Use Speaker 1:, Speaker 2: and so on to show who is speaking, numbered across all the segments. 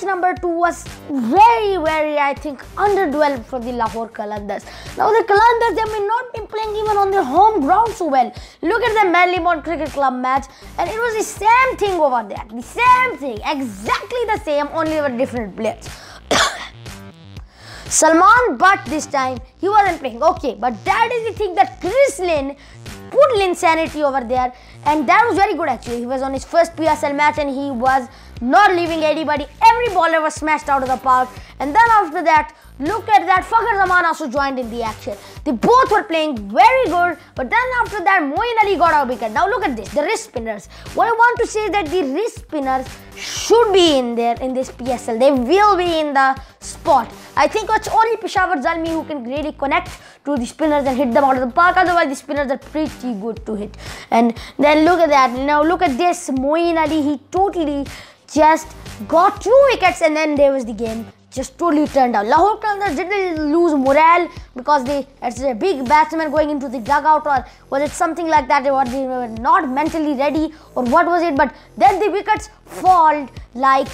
Speaker 1: match number 2 was very, I think, underdeveloped for the Lahore Qalandars. Now the Qalandars, they may not be playing even on their home ground so well. Look at the Marylebone Cricket Club match, and it was the same thing over there. The same thing, exactly the same, only with different players. Salman Butt this time, he wasn't playing. Okay, but that is the thing that Chris Lynn put Linsanity over there, and that was very good actually. He was on his first PSL match and he was not leaving anybody. Every bowler was smashed out of the park, and then after that, look at that, Fakhar Zaman also joined in the action. They both were playing very good, but then after that, Moeen Ali got a wicket. Now look at this, the wrist spinners. What I want to say is that the wrist spinners should be in there in this PSL. They will be in the spot. I think it's only Peshawar Zalmi who can really connect to the spinners and hit them out of the park. Otherwise, the spinners are pretty good to hit. And then look at that. Now look at this, Moeen Ali, he totally just got 2 wickets, and then there was the game just totally turned out. Lahore Qalandars didn't lose morale because it's a big batsman going into the dugout, or was it something like that, or they were not mentally ready, or what was it? But then the wickets fall like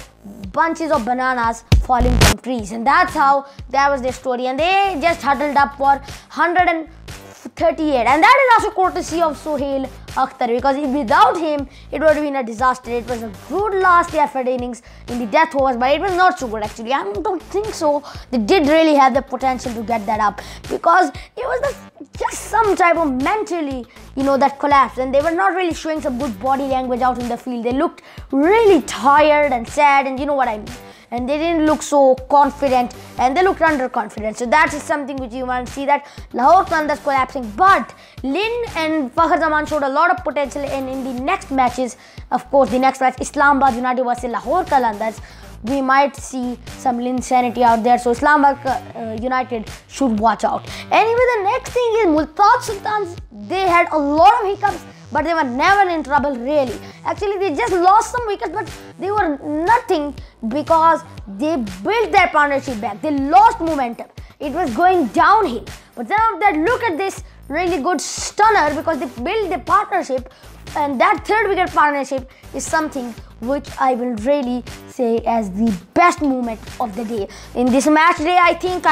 Speaker 1: bunches of bananas falling from trees, and that's how that was their story. And they just huddled up for 138, and that is also courtesy of Sohail Akhtar, because without him it would have been a disaster. It was a good last effort innings in the death overs, but it was not so good actually. I don't think so. They did really have the potential to get that up, because it was just some type of mentally, that collapse, and they were not really showing some good body language out in the field. They looked really tired and sad, and you know what I mean. And they didn't look so confident, and they looked underconfident. So that is something which you want to see, that Lahore Qalandars collapsing. But Lynn and Fakhar Zaman showed a lot of potential, and in the next matches, of course, the next match, Islamabad United versus Lahore Qalandars, we might see some Linsanity out there. So Islamabad United should watch out. Anyway, the next thing is Multan Sultans. They had a lot of hiccups, but they were never in trouble really. Actually, they just lost some wickets, but they were nothing because they built their partnership back. They lost momentum. It was going downhill. But then after that, look at this really good stunner, because they built the partnership, and that 3rd wicket partnership is something which I will really say as the best moment of the day. In this match day, I think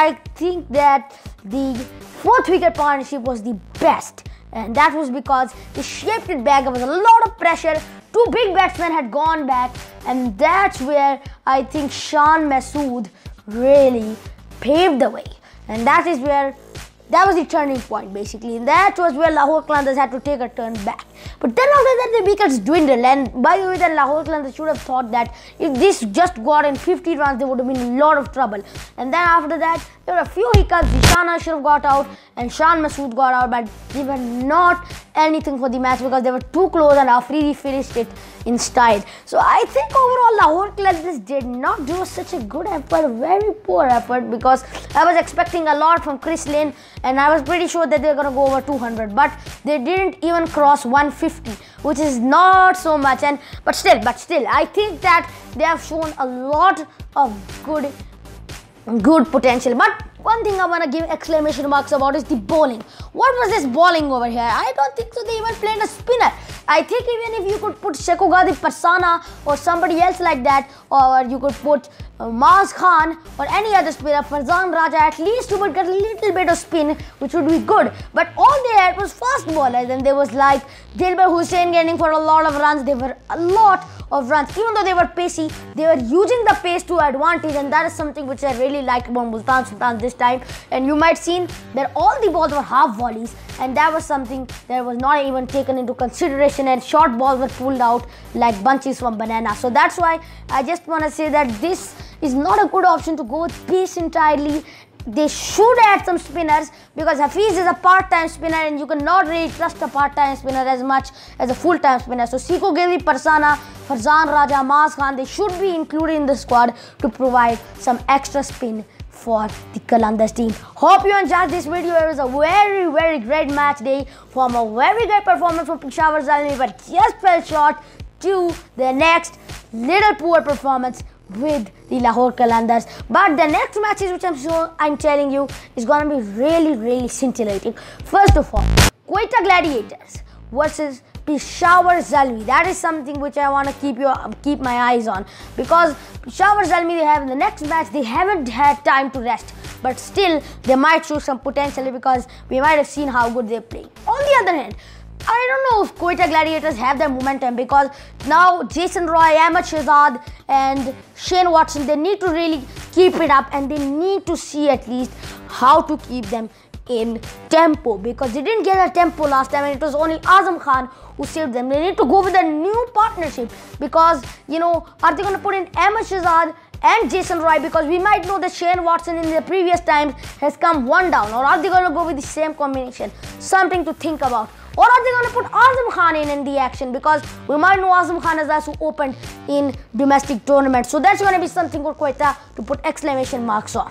Speaker 1: that the 4th wicket partnership was the best. And that was because they shaped it back. There was a lot of pressure. 2 big batsmen had gone back, and that's where I think Shan Masood really paved the way. And that was the turning point basically. And that was where Lahore Qalandars had to take a turn back. But then after that, the wickets dwindled. And by the way, the Lahore Qalandars should have thought that if this just got in 50 runs, they would have been in a lot of trouble. And then after that, there were a few hiccups. Ishan Ashraf got out and Shan Masood got out, but they were not anything for the match because they were too close, and Afridi finished it in style. So I think overall Lahore Qalandars did not do such a good effort, very poor effort, because I was expecting a lot from Chris Lynn, and I was pretty sure that they were going to go over 200, but they didn't even cross 150, which is not so much. But still, I think that they have shown a lot of good potential. But one thing I want to give exclamation marks about is the bowling. What was this bowling over here? I don't think so they even played a spinner. I think even if you could put Shekugadi Parsana or somebody else like that, or you could put Maaz Khan or any other spinner, Farzan Raja, at least you would get a little bit of spin, which would be good. But all they had was fast bowlers, and there was like Dilbar Hussain getting for a lot of runs. There were a lot of runs. Even though they were pacey, they were using the pace to advantage, and that is something which I really liked about Multan Sultan this time. And you might seen that all the balls were half volleys, and that was something that was not even taken into consideration, and short balls were pulled out like bunches from banana. So that's why I just want to say that this is not a good option to go with pace entirely. They should add some spinners, because Hafiz is a part-time spinner, and you cannot really trust a part-time spinner as much as a full-time spinner. So Shekugadi Parsana, Farzan Raja, Maaz Khan, they should be included in the squad to provide some extra spin for the Qalandars team. Hope you enjoyed this video. It was a very great match day from a very great performance from Peshawar Zalmi, but just fell short to the next little poor performance with the Lahore Qalandars. But the next matches which I'm telling you is going to be really scintillating. First of all, Quetta Gladiators versus Peshawar Zalmi. That is something which I want to keep my eyes on, because Peshawar Zalmi, they have in the next match, they haven't had time to rest, but still they might show some potential because we might have seen how good they're playing. On the other hand, I don't know if Quetta Gladiators have their momentum, because now Jason Roy, Ahmed Shahzad and Shane Watson, they need to really keep it up, and they need to see at least how to keep them in tempo, because they didn't get a tempo last time and it was only Azam Khan who saved them. They need to go with a new partnership, because, you know, are they going to put in Ahmed Shahzad and Jason Roy, because we might know that Shane Watson in the previous times has come one down, or are they going to go with the same combination? Something to think about. Or are they going to put Azam Khan in the action, because we might know Azam Khan has also opened in domestic tournaments. So that's going to be something for Quetta to put exclamation marks on.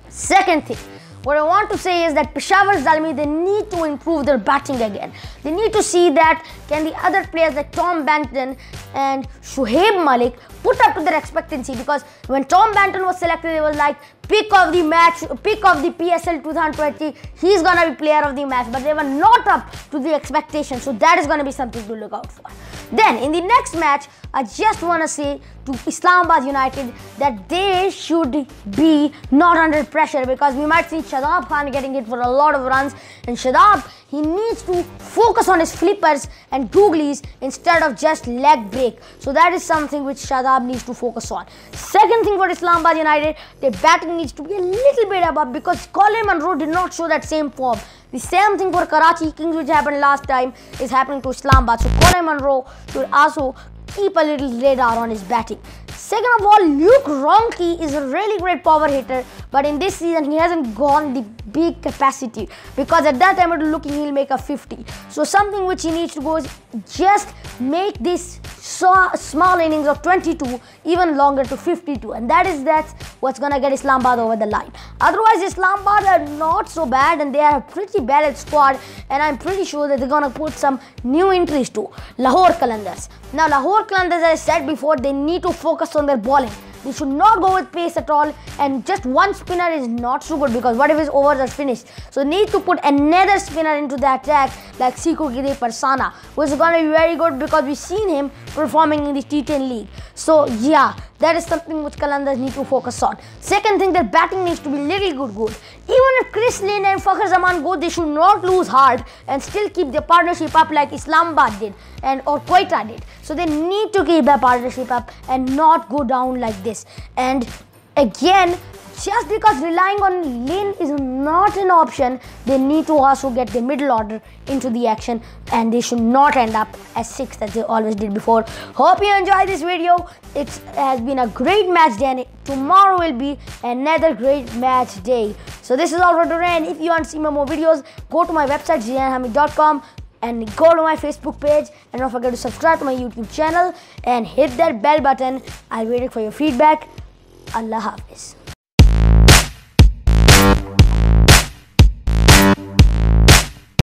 Speaker 1: Second thing, what I want to say is that Peshawar Zalmi, they need to improve their batting again. They need to see that can the other players like Tom Banton and Shoaib Malik put up to their expectancy, because when Tom Banton was selected, it was like pick of the match, pick of the PSL 2020, he's gonna be player of the match, but they were not up to the expectation. So that is gonna be something to look out for. Then in the next match, I just want to say to Islamabad United that they should be not under pressure, because we might see Shadab Khan getting hit for a lot of runs, and Shadab, he needs to focus on his flippers and googlies instead of just leg break. So that is something which Shadab needs to focus on. Second thing for Islamabad United, their batting needs to be a little bit above, because Colin Munro did not show that same form. The same thing for Karachi Kings, which happened last time, is happening to Islamabad. So Colin Munro should also keep a little radar on his batting. Second of all, Luke Ronchi is a really great power hitter, but in this season he hasn't gone the big capacity, because at that time it was looking he'll make a 50. So something which he needs to go is just make this small innings of 22 even longer to 52, and that's what's gonna get Islamabad over the line. Otherwise, Islamabad are not so bad, and they are a pretty balanced squad, and I'm pretty sure that they're gonna put some new entries to Lahore Qalandars. Now Lahore Qalandars, as I said before, they need to focus on their bowling. They should not go with pace at all, and just one spinner is not so good, because what if his overs are finished? So need to put another spinner into the attack like Siku Giri Parsana, which is going to be very good, because we've seen him performing in the T10 league. So yeah, that is something which Qalandars need to focus on. Second thing, their batting needs to be little good. Even if Chris Lynn and Fakhar Zaman go, they should not lose heart and still keep their partnership up like Islamabad did or Quetta did. So they need to keep their partnership up and not go down like this. And again, just because relying on Lynn is not an option, they need to also get the middle order into the action, and they should not end up as 6th as they always did before. Hope you enjoyed this video. It has been a great match day, and tomorrow will be another great match day. So this is all for today, and if you want to see more videos, go to my website ziyanhamid.com and go to my Facebook page, and don't forget to subscribe to my YouTube channel and hit that bell button. I'll wait for your feedback. Allah Hafiz.